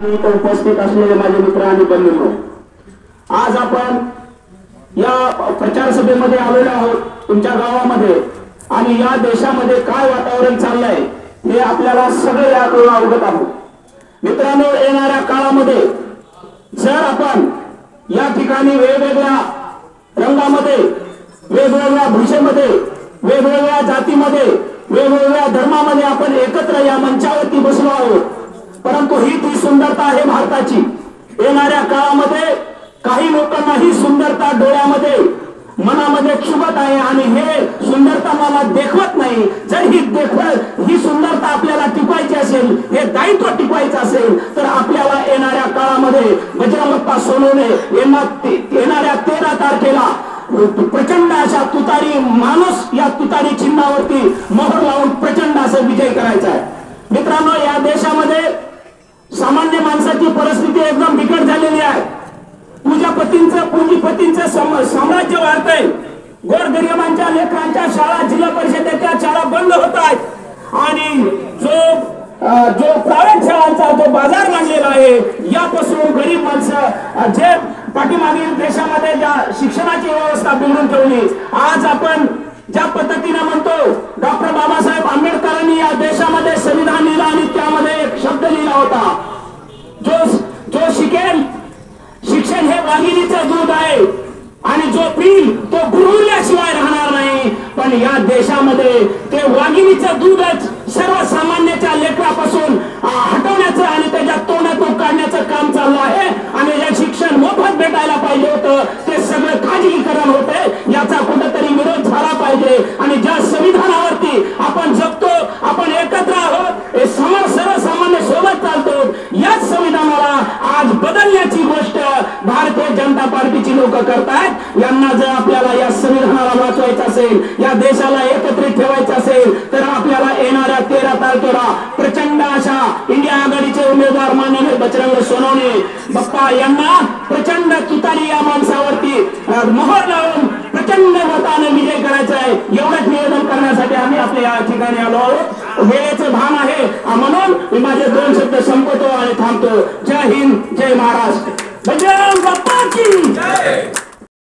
उपस्थित असलेले माझे मित्र आणि बंधूंनो, आज आपण या प्रचार सभेमध्ये आलेलो आहोत तुमच्या गावामध्ये आणि या देशामध्ये काय वातावरण चाललंय हे आपल्याला सगळे याकडून अवगत आहोत. मित्रांनो, येणाऱ्या काळामध्ये जर आपण या ठिकाणी वेगवेगळ्या रंगामध्ये, वेगवेगळ्या भाषेमध्ये, वेगवेगळ्या जातीमध्ये, वेगवेगळ्या धर्मामध्ये आपण एकत्र या मंचावरती बसलो आहोत, परंतु ही ती सुंदरता आहे भारताची. येणाऱ्या काळामध्ये काही लोकांना ही सुंदरता डोळ्यामध्ये, मनामध्ये क्षुभत आहे आणि हे सुंदरता मला देखवत नाही. जर ही सुंदरता आपल्याला टिकवायची असेल, हे दायित्व टिकवायचं असेल, तर आपल्याला येणाऱ्या काळामध्ये बजरंग बाप्पा सोनवणे येणाऱ्या 13 तारखेला प्रचंड अशा तुतारी माणूस या तुतारी चिन्हावरती मोहर लावून प्रचंड असं विजय करायचा आहे. मित्रांनो, या देशामध्ये सामान्य माणसाची परिस्थिती एकदम बिकट झालेली आहे. पूंजीपतींचं साम्राज्य वाढतंय. गोरगरिबांच्या लेकरांच्या शाळा, जिल्हा परिषदेच्या शाळा बंद होत आहेत आणि जो प्रायव्हेट शाळांचा जो बाजार मांडलेला आहे, यापासून गरीब माणसं जे पाठीमागील देशामध्ये ज्या शिक्षणाची व्यवस्था बिघडून ठेवली, आज आपण ज्या पद्धतीने म्हणतो डॉक्टर बाबासाहेब आंबेडकरांनी या देशामध्ये संविधान लिहिलं आणि त्यामध्ये एक शब्द लिहिला होता, जो शिकेल, शिक्षण हे वाघिणीचं दूध आहे आणि जो पिल तो गुरुल्याशिवाय राहणार नाही. पण या देशामध्ये ते वाघिणीचं दूधच सर्वसामान्याच्या लेकरापासून हटवण्याचं आणि त्याच्या तोंडातून काढण्याचं काम चाललं आहे. आणि जे शिक्षण मोफत भेटायला पाहिजे होतं ते सगळं खाजगीकरण होतंय. याचा कुठेतरी विरोध झाला पाहिजे आणि ज्या संविधानावरती आपण जगतो, आपण एकत्र आहोत, हे सर्वसामान्य सोबत चालतो, याच संविधानाला आज बदलण्याची गोष्ट भारतीय जनता पार्टीची लोक करतायत. यांना जर आपल्याला या संविधानाला वाचवायचं असेल, या देशाला एकत्रित ठेवायचं असेल, तर आपल्याला येणाऱ्या 13 तारखेला प्रचंड अशा इंडिया आघाडीचे उमेदवार माननीय बजरंग सोनवणे बाप्पा यांना प्रचंड तुतारी या माणसावरती मोहर लावून प्रचंड मताने विजय करायचा आहे. एवढंच निवेदन करण्यासाठी आम्ही आपल्या या ठिकाणी आलो आहोत. वेळेचं भान आहे म्हणून मी माझे 2 शब्द संपवतो आणि थांबतो. जय हिंद, जय महाराष्ट्र. बजरंग बाप्पा की जय.